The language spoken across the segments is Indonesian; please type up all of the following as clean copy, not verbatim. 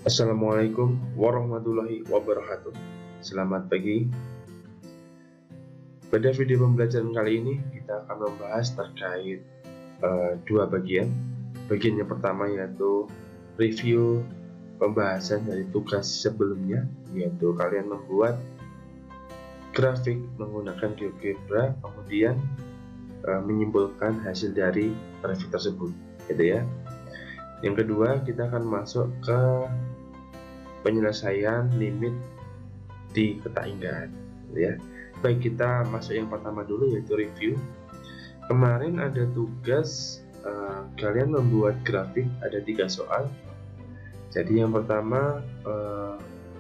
Assalamualaikum warahmatullahi wabarakatuh. Selamat pagi. Pada video pembelajaran kali ini kita akan membahas terkait dua bagian. Bagian yang pertama yaitu review pembahasan dari tugas sebelumnya, yaitu kalian membuat grafik menggunakan GeoGebra, kemudian menyimpulkan hasil dari grafik tersebut, gitu ya. Yang kedua, kita akan masuk ke penyelesaian limit di ketainggaan, ya. Baik, kita masuk yang pertama dulu, yaitu review. Kemarin ada tugas kalian membuat grafik, ada 3 soal. Jadi yang pertama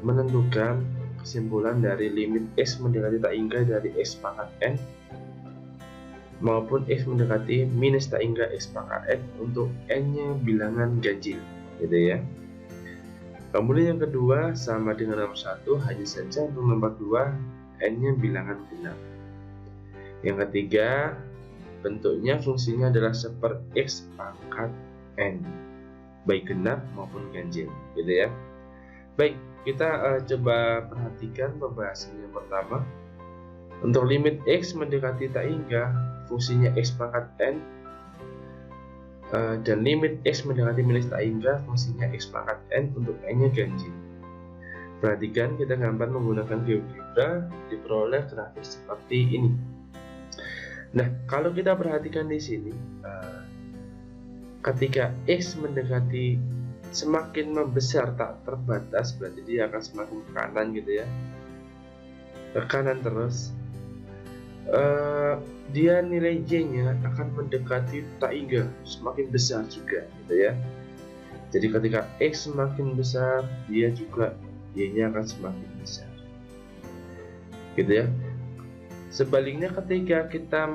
menentukan kesimpulan dari limit X mendekati tak hingga dari X pangkat N maupun X mendekati minus tak hingga X pangkat N untuk N-nya bilangan ganjil, gitu ya. Kemudian yang kedua sama dengan nomor 1, hanya saja untuk nomor 2 N-nya bilangan genap. Yang ketiga, bentuknya fungsinya adalah seper X pangkat N, baik genap maupun ganjil, gitu ya. Baik, kita coba perhatikan pembahasan yang pertama. Untuk limit X mendekati tak hingga, fungsinya X pangkat N, dan limit X mendekati minus tak hingga, fungsinya X pangkat N untuk N-nya ganjil. Perhatikan, kita gambar menggunakan GeoGebra, diperoleh grafik seperti ini. Nah, kalau kita perhatikan di sini, ketika X mendekati semakin membesar tak terbatas, berarti dia akan semakin ke kanan, gitu ya, ke kanan terus. Dia nilai Y-nya akan mendekati tak hingga, semakin besar juga, gitu ya. Jadi ketika X semakin besar, dia juga Y-nya akan semakin besar, gitu ya. Sebaliknya, ketika kita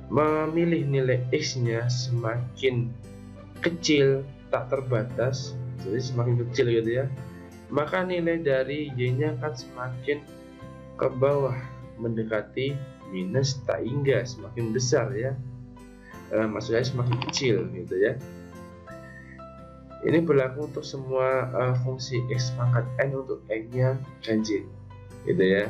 memilih nilai X-nya semakin kecil tak terbatas, jadi semakin kecil, gitu ya, maka nilai dari Y-nya akan semakin ke bawah, mendekati minus tak hingga, semakin besar, ya. Maksudnya semakin kecil, gitu ya. Ini berlaku untuk semua fungsi X pangkat N untuk N-nya ganjil, gitu ya.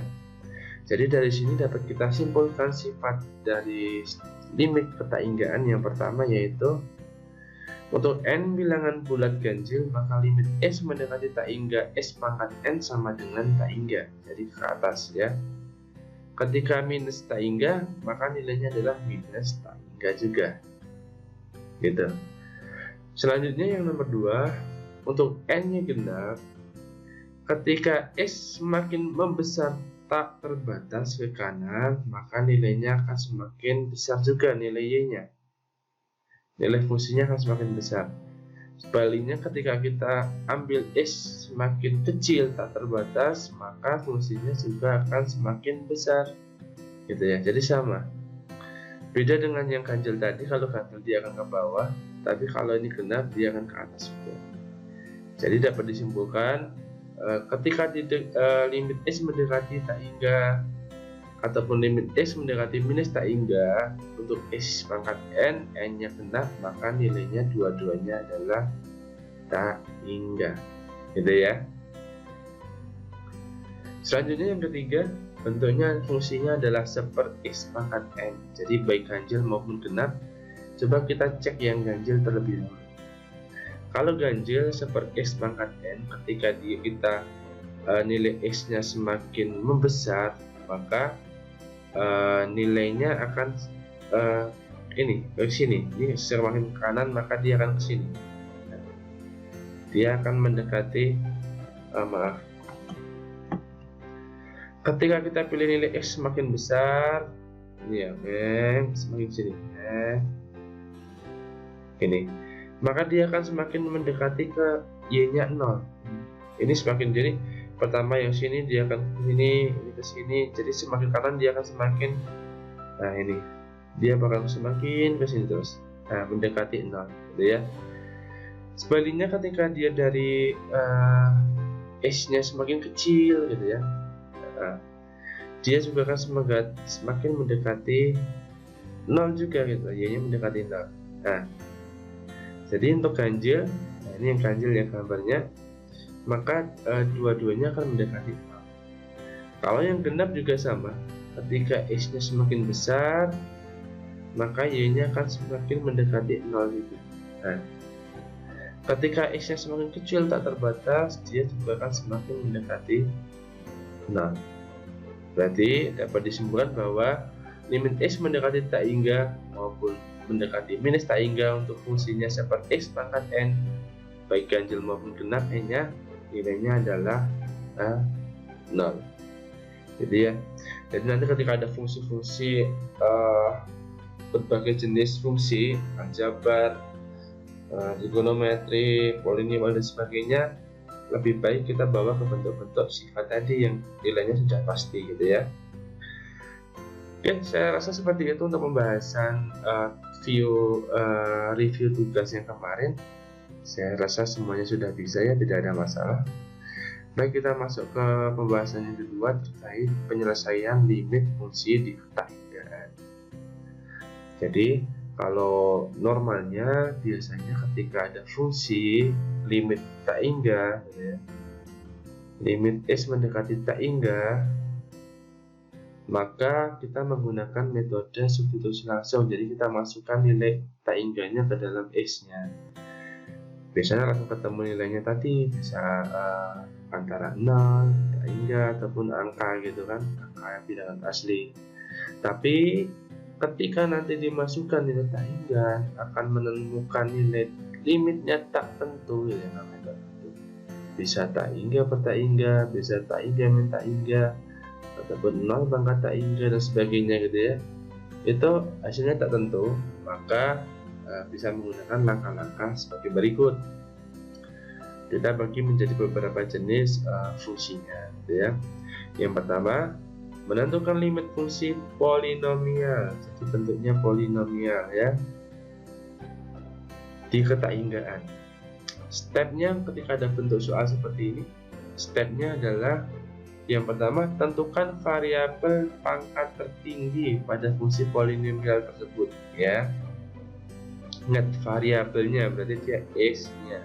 Jadi dari sini dapat kita simpulkan sifat dari limit ketainggaan yang pertama, yaitu untuk N bilangan bulat ganjil, maka limit X mendekati tak hingga X pangkat N sama dengan tak hingga, jadi ke atas, ya. Ketika minus tak hingga, maka nilainya adalah minus tak hingga juga, gitu. Selanjutnya yang nomor 2, untuk N-nya genap, ketika X semakin membesar tak terbatas ke kanan, maka nilainya akan semakin besar juga, nilai Y-nya. Nilai fungsinya akan semakin besar. Sebaliknya, ketika kita ambil X semakin kecil tak terbatas, maka fungsinya juga akan semakin besar, gitu ya. Jadi sama. Beda dengan yang ganjil tadi, kalau ganjil dia akan ke bawah, tapi kalau ini genap dia akan ke atas juga. Jadi dapat disimpulkan ketika limit X mendekati tak hingga ataupun limit X mendekati minus tak hingga untuk X pangkat N, N-nya genap, maka nilainya dua-duanya adalah tak hingga, gitu ya. Selanjutnya yang ketiga, bentuknya fungsinya adalah seper X pangkat N, jadi baik ganjil maupun genap. Coba kita cek yang ganjil terlebih dahulu. Kalau ganjil seper X pangkat N, ketika kita nilai X-nya semakin membesar, maka nilainya akan ini ke sini. Ini semakin ke kanan, maka dia akan ke sini. Dia akan mendekati ketika kita pilih nilai X semakin besar, ini ya, semakin sini, ini, maka dia akan semakin mendekati ke Y-nya 0. Ini semakin, jadi pertama yang sini dia akan ke sini, ini ke sini, jadi semakin kanan dia akan semakin, nah ini dia bakal semakin ke sini terus, nah mendekati 0, gitu ya. Sebaliknya, ketika dia dari X-nya semakin kecil, gitu ya, dia juga akan semakin mendekati 0 juga, gitu, Y-nya mendekati 0. Nah, jadi untuk ganjil, nah ini yang ganjil ya gambarnya, maka dua-duanya akan mendekati 0. Kalau yang genap juga sama, ketika X-nya semakin besar, maka Y-nya akan semakin mendekati 0 itu. Nah, ketika X-nya semakin kecil tak terbatas, dia juga akan semakin mendekati 0. Berarti dapat disimpulkan bahwa limit X mendekati tak hingga maupun mendekati minus tak hingga untuk fungsinya seperti X pangkat N, baik ganjil maupun genap, N-nya nilainya adalah 0. Jadi ya, jadi nanti ketika ada fungsi-fungsi berbagai jenis fungsi, aljabar, trigonometri, polinomial dan sebagainya, lebih baik kita bawa ke bentuk-bentuk sifat tadi yang nilainya sudah pasti gitu ya. Oke, saya rasa seperti itu untuk pembahasan review tugas yang kemarin. Saya rasa semuanya sudah bisa ya, tidak ada masalah. Baik, kita masuk ke pembahasan yang kedua terkait penyelesaian limit fungsi di tak hinggaan. Jadi kalau normalnya biasanya ketika ada fungsi limit tak hingga, gitu ya, limit S mendekati tak hingga, maka kita menggunakan metode substitusi langsung. Jadi kita masukkan nilai tak hingganya ke dalam X-nya. Biasanya langsung ketemu nilainya tadi, bisa antara 0, tak hingga, ataupun angka gitu kan, angka bilangan asli. Tapi ketika nanti dimasukkan nilai tak hingga, akan menemukan nilai limitnya tak tentu, ya namanya tak tentu. Bisa tak hingga per tak hingga, bisa tak hingga min tak hingga, ataupun 0 pangkat tak hingga dan sebagainya gitu ya. Itu hasilnya tak tentu, maka bisa menggunakan langkah-langkah sebagai berikut. Kita bagi menjadi beberapa jenis fungsinya gitu ya. Yang pertama, menentukan limit fungsi polinomial. Jadi bentuknya polinomial ya, di ketahinggaan. Stepnya ketika ada bentuk soal seperti ini, stepnya adalah yang pertama, tentukan variabel pangkat tertinggi pada fungsi polinomial tersebut ya. Ingat, variabelnya berarti dia X-nya,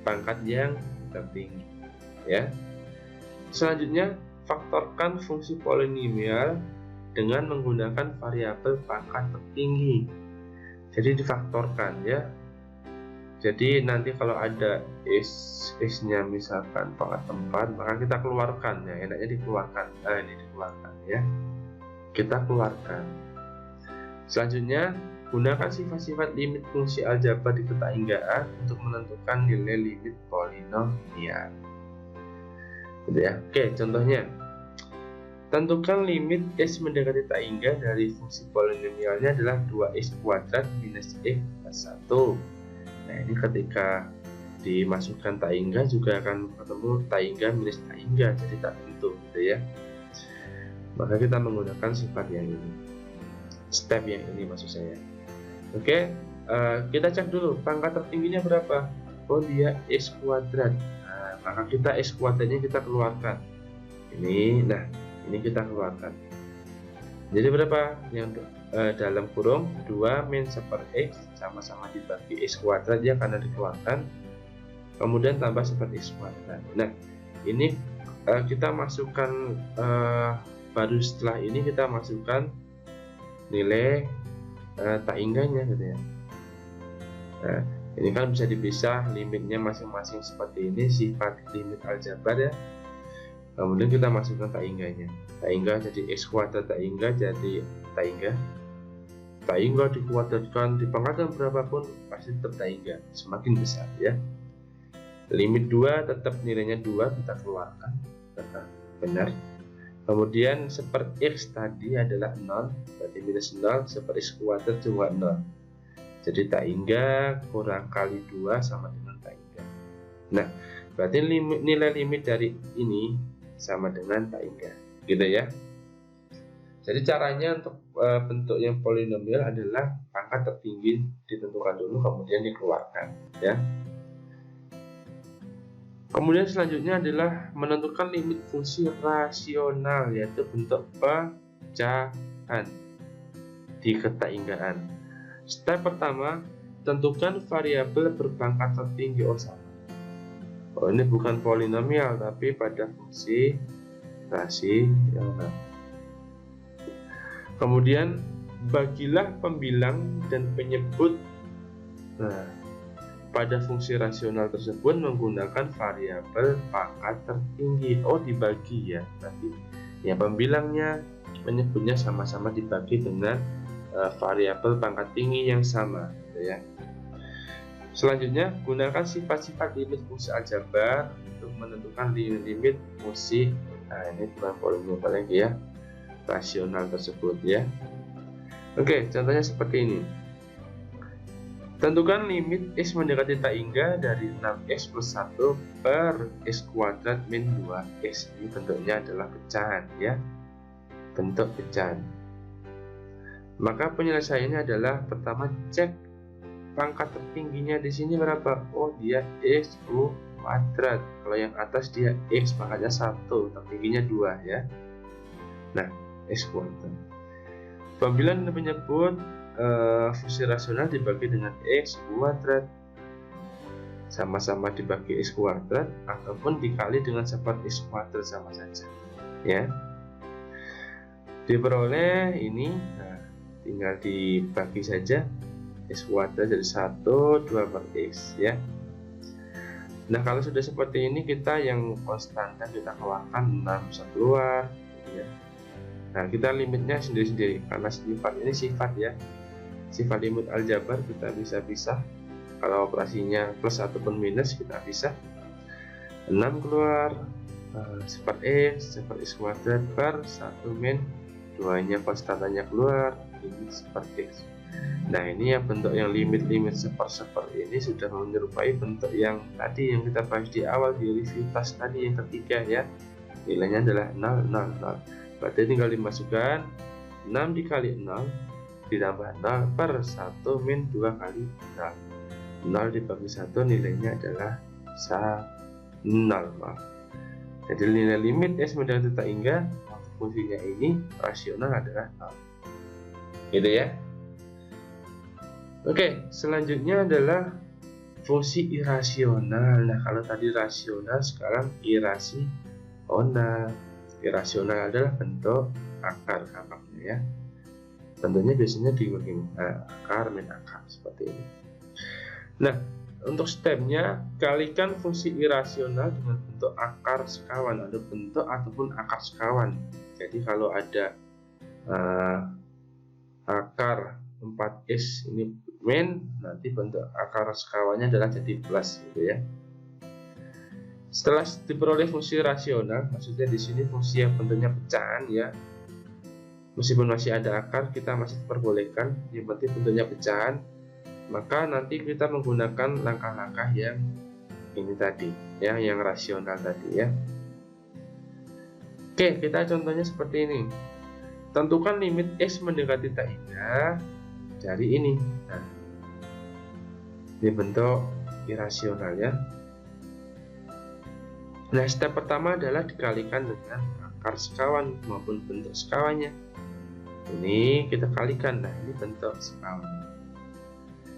pangkat yang tertinggi ya. Selanjutnya, faktorkan fungsi polinomial dengan menggunakan variabel pangkat tertinggi. Jadi difaktorkan ya. Jadi nanti kalau ada X-nya misalkan pangkat 4, maka kita keluarkan ya, enaknya dikeluarkan. Nah, ini dikeluarkan ya. Kita keluarkan. Selanjutnya, gunakan sifat-sifat limit fungsi aljabar di ketahinggaan untuk menentukan nilai limit polinomial. Gitu ya. Oke, contohnya. Tentukan limit X mendekati tak hingga dari fungsi polinomialnya adalah 2x kuadrat minus x plus 1. Nah, ini ketika dimasukkan tak hingga juga akan ketemu tak hingga minus tak hingga, jadi tak tentu gitu ya. Maka kita menggunakan sifat yang ini, step yang ini maksud saya. Oke, kita cek dulu pangkat tertingginya berapa. Oh, dia x kuadrat. Nah, maka kita x kuadratnya kita keluarkan. Ini, nah ini kita keluarkan. Jadi berapa? Yang dalam kurung 2 min 1 per x sama-sama dibagi x kuadrat ya, karena dikeluarkan, kemudian tambah 1 x kuadrat. Nah, ini kita masukkan baru setelah ini kita masukkan nilai tak hingganya gitu ya. Nah, ini kan bisa dipisah limitnya masing-masing seperti ini, sifat limit aljabar ya. Kemudian kita masukkan tak hingganya. Tak hingga jadi x kuadrat, tak hingga jadi tak hingga. Tak hingga dikuadratkan di pangkatan berapapun pasti tetap tak hingga, semakin besar ya. Limit 2 tetap nilainya 2, kita keluarkan, tetap benar. Kemudian 1 per x tadi adalah 0, berarti minus 0, 1 per x kuadrat juga 0. Jadi tak hingga kurang kali 2 sama dengan tak hingga. Nah, berarti nilai limit dari ini sama dengan tak hingga, gitu ya. Jadi caranya untuk bentuk yang polinomial adalah pangkat tertinggi ditentukan dulu, kemudian dikeluarkan ya. Kemudian selanjutnya adalah menentukan limit fungsi rasional, yaitu bentuk pecahan di ketahinggaan. Step pertama, tentukan variabel berpangkat tertinggi. Oh sama. Oh ini bukan polinomial tapi pada fungsi rasional. Kemudian bagilah pembilang dan penyebut. Nah, pada fungsi rasional tersebut menggunakan variabel pangkat tertinggi. Oh dibagi ya, tapi ya pembilangnya menyebutnya sama-sama dibagi dengan variabel pangkat tinggi yang sama, gitu ya. Selanjutnya gunakan sifat-sifat limit fungsi aljabar untuk menentukan limit fungsi. Nah ini bukan polinomial lagi ya, rasional tersebut ya. Oke, contohnya seperti ini. Tentukan limit x mendekati tak hingga dari 6x plus 1 per x kuadrat min 2x. Ini bentuknya adalah pecahan ya, bentuk pecahan. Maka penyelesaiannya adalah pertama cek pangkat tertingginya di sini berapa. Oh dia x kuadrat. Kalau yang atas dia x pangkatnya 1, tertingginya 2 ya. Nah x kuadrat. Pembilang menyebut fungsi rasional dibagi dengan x kuadrat, sama-sama dibagi x kuadrat ataupun dikali dengan sifat x kuadrat sama saja ya. Diperoleh ini, nah, tinggal dibagi saja x kuadrat jadi 1 2 per x ya. Nah kalau sudah seperti ini kita yang konstanta kita keluarkan 6 bisa keluar ya. Nah kita limitnya sendiri-sendiri karena sifat ini sifat ya, sifat limit aljabar kita bisa pisah. Kalau operasinya plus ataupun minus kita bisa. 6 keluar sifat x kuadrat per 1 min 2 nya konstantanya keluar, ini sifat x. Nah ini yang bentuk yang limit seperti ini sudah menyerupai bentuk yang tadi yang kita bahas di awal di review tas tadi yang ketiga ya, nilainya adalah 0 0 0. Berarti tinggal dimasukkan 6 dikali 0 ditambah 0 per 1 min 2 kali 0. 0 dibagi 1 nilainya adalah 0. Jadi nilai limit s mendekati tak hingga fungsinya ini rasional adalah 0. Gitu ya. Oke, selanjutnya adalah fungsi irasional. Nah kalau tadi rasional, sekarang irasional. Irasional adalah bentuk akar-akarnya ya. Tentunya biasanya dibagi akar min akar seperti ini. Nah untuk stepnya kalikan fungsi irasional dengan bentuk akar sekawan, ada bentuk ataupun akar sekawan. Jadi kalau ada akar 4x ini min, nanti bentuk akar sekawannya adalah jadi plus gitu ya. Setelah diperoleh fungsi rasional, maksudnya di sini fungsi yang bentuknya pecahan ya. Meskipun masih ada akar, kita masih diperbolehkan, yang penting bentuknya pecahan. Maka nanti kita menggunakan langkah-langkah yang ini tadi, ya, yang rasional tadi ya. Oke, kita contohnya seperti ini. Tentukan limit x mendekati tak hingga dari ini. Nah, ini bentuk irasional ya. Nah, step pertama adalah dikalikan dengan akar sekawan maupun bentuk sekawannya. Ini kita kalikan, nah ini bentuk sekawan.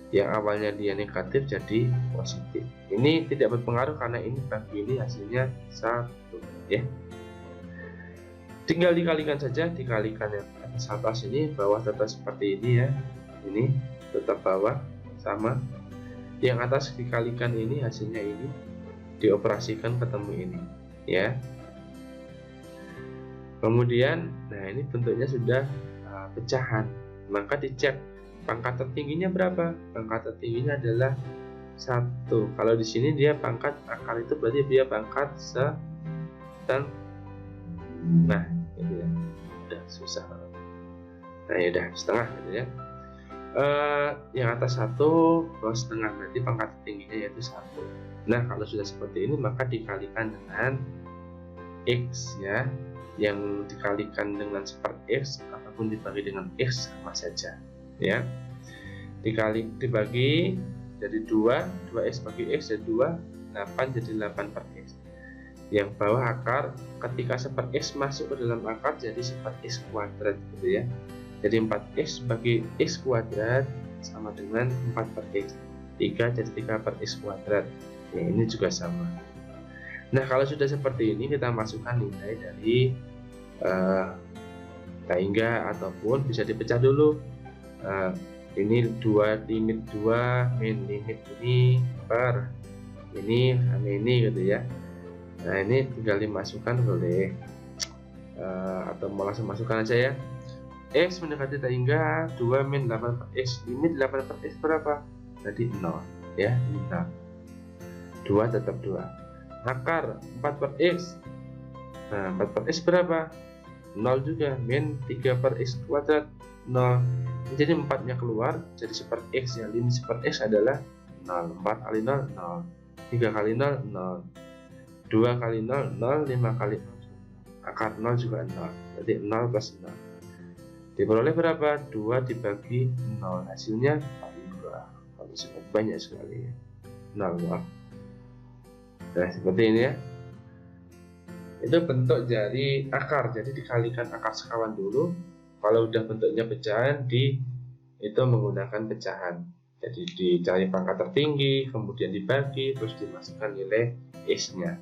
Yang awalnya dia negatif jadi positif. Ini tidak berpengaruh karena ini bagi ini hasilnya 1 ya. Tinggal dikalikan saja, dikalikan yang atas ini, bawah tetap seperti ini ya. Ini tetap bawah sama. Yang atas dikalikan ini hasilnya ini, dioperasikan ketemu ini ya. Kemudian nah ini bentuknya sudah pecahan, maka dicek pangkat tertingginya berapa. Pangkat tertingginya adalah 1. Kalau di sini dia pangkat akar itu berarti dia pangkat setengah. Nah gitu ya, udah susah. Nah ya udah setengah gitu ya. Yang atas 1 bawah setengah, berarti pangkat tertingginya yaitu 1. Nah kalau sudah seperti ini maka dikalikan dengan x ya, yang dikalikan dengan seperti x ataupun dibagi dengan x sama saja ya. Dibagi jadi 2x bagi x jadi 2, 8 jadi 8 per x. Yang bawah akar, ketika seperti x masuk ke dalam akar jadi seperti x kuadrat gitu ya. Jadi 4x bagi x kuadrat sama dengan 4 per X. 3 jadi 3 per X kuadrat. Ya, ini juga sama. Nah, kalau sudah seperti ini, kita masukkan nilai dari Taingga ataupun bisa dipecah dulu. Ini limit 2 min limit ini per ini gitu ya. Nah, ini tinggal dimasukkan boleh atau mau langsung masukkan aja ya. X mendekati Taingga 2 min 8 per X. Limit 8 per X berapa? Tadi 0 ya, ini 0. 2 tetap 2. Akar 4 per X. Nah, 4 per X berapa? 0 juga, min 3 per X kuadrat 0. Jadi 4 nya keluar, jadi 1 per X ya. Limit 1 per X adalah 0. 4 kali 0, 0. 3 kali 0, 0. 2 kali 0, 0. 5 kali 0. Akar 0 juga 0. Jadi 0 plus 0. Diperoleh berapa? 2 dibagi 0. Hasilnya 42. Kalau sangat banyak sekali ya. 0, 0. Nah, seperti ini ya. Itu bentuk dari akar, jadi dikalikan akar sekawan dulu. Kalau udah bentuknya pecahan, itu menggunakan pecahan. Jadi dicari pangkat tertinggi, kemudian dibagi, terus dimasukkan nilai X-nya.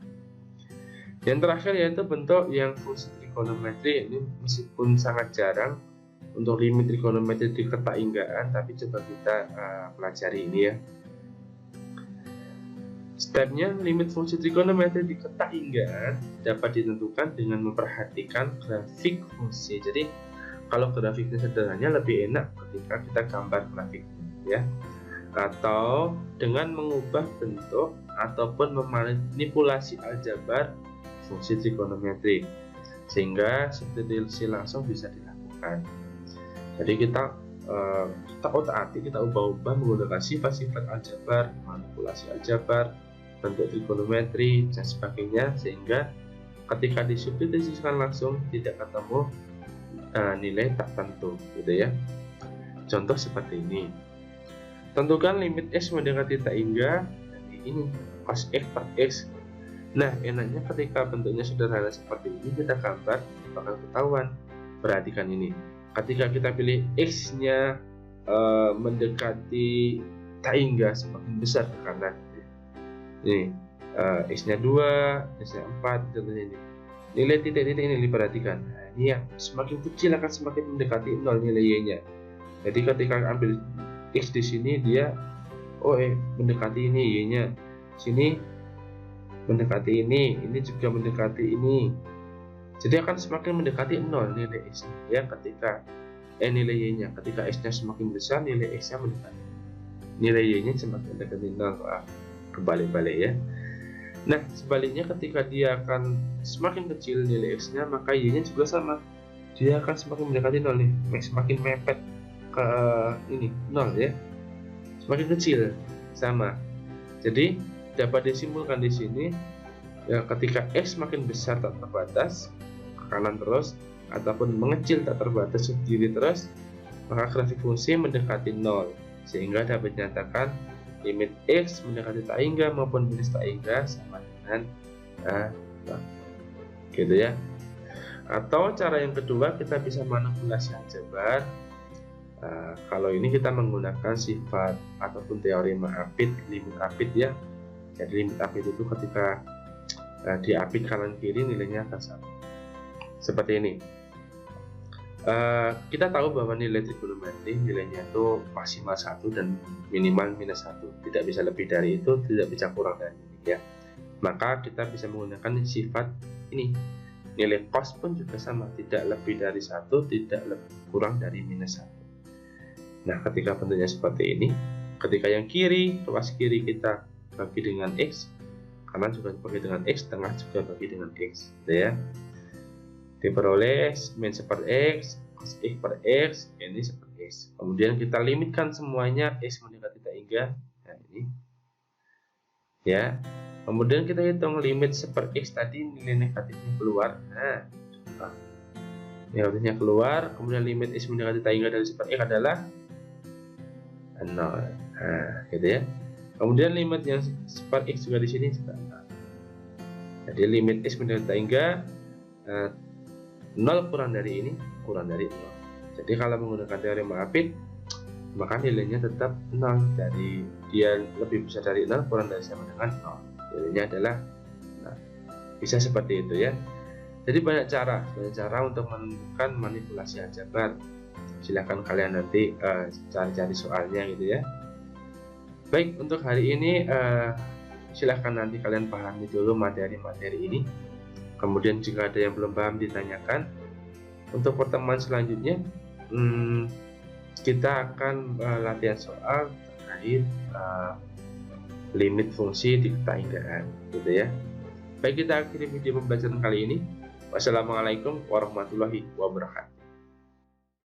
Yang terakhir yaitu bentuk yang fungsi trigonometri. Ini meskipun sangat jarang untuk limit trigonometri di ketainggaan, tapi coba kita pelajari ini ya. Stepnya, limit fungsi trigonometri di ketainggaan dapat ditentukan dengan memperhatikan grafik fungsi. Jadi kalau grafiknya sederhananya lebih enak ketika kita gambar grafiknya ya, atau dengan mengubah bentuk ataupun memanipulasi aljabar fungsi trigonometri sehingga substitusi langsung bisa dilakukan. Jadi kita otak-atik, kita ubah-ubah menggunakan sifat-sifat aljabar, manipulasi aljabar, bentuk trigonometri dan sebagainya, sehingga ketika disubstitusikan langsung tidak ketemu nilai tak tentu gitu ya. Contoh seperti ini. Tentukan limit X mendekati Taingga dari ini cos X per X. Nah, enaknya ketika bentuknya sederhana seperti ini, kita gambar bakal ketahuan. Perhatikan ini. Ketika kita pilih X-nya mendekati Taingga semakin besar ke kanan. Ini X-nya 2, X-nya 4, contohnya ini. Nilai titik-titik ini diperhatikan. Nah, ini ya, semakin kecil akan semakin mendekati 0 nilai Y-nya. Jadi ketika ambil X di sini, dia mendekati ini Y-nya. Sini mendekati ini juga mendekati ini. Jadi akan semakin mendekati 0 nilai X ya ketika nilai Y-nya. Ketika X-nya semakin besar, nilai X-nya mendekati. Nilai Y-nya semakin mendekati 0. Kebalik-balik ya. Nah, sebaliknya ketika dia akan semakin kecil nilai X-nya, maka Y-nya juga sama. Dia akan semakin mendekati 0 nih, semakin mepet ke ini 0 ya. Semakin kecil sama. Jadi dapat disimpulkan di sini ya, ketika X semakin besar tak terbatas ke kanan terus ataupun mengecil tak terbatas ke kiri terus, maka grafik fungsi mendekati 0 sehingga dapat dinyatakan limit X mendekati Taingga maupun minus Taingga sama dengan gitu ya. Atau cara yang kedua, kita bisa manipulasi aljabar. Kalau ini kita menggunakan sifat ataupun teorema apit, limit apit ya. Jadi limit apit itu ketika diapit kanan kiri nilainya akan sama. Seperti ini. Kita tahu bahwa nilai trigonometri nilainya itu maksimal 1 dan minimal minus 1. Tidak bisa lebih dari itu, tidak bisa kurang dari ini ya. Maka kita bisa menggunakan sifat ini. Nilai cos pun juga sama, tidak lebih dari 1, tidak kurang dari minus 1. Nah, ketika bentuknya seperti ini, ketika yang kiri, ruas kiri kita bagi dengan X, kanan juga bagi dengan X, tengah juga bagi dengan X gitu ya. Diperoleh min 1 per X, cos X per X, ini 1 per X. Kemudian kita limitkan semuanya X mendekati Taingga. Nah, ini ya. Kemudian kita hitung limit 1 per X tadi, nilai negatifnya keluar. Nah, negatifnya keluar. Kemudian limit X mendekati Taingga dari 1 per X adalah 0. Nah, gitu ya. Kemudian limit yang 1 per X juga di sini juga 0. Jadi limit X mendekati Taingga 0 kurang dari ini, kurang dari 0. Jadi kalau menggunakan teorema apit, maka nilainya tetap 0. Dari dia lebih besar dari 0 kurang dari sama dengan 0, nilainya adalah 0. Bisa seperti itu ya. Jadi banyak cara untuk menentukan manipulasi aljabar. Silahkan kalian nanti cari-cari soalnya gitu ya. Baik, untuk hari ini silahkan nanti kalian pahami dulu materi-materi ini. Kemudian jika ada yang belum paham ditanyakan. Untuk pertemuan selanjutnya kita akan latihan soal terkait limit fungsi di keseimbangan gitu ya. Baik, kita akhiri video pembelajaran kali ini. Wassalamualaikum warahmatullahi wabarakatuh.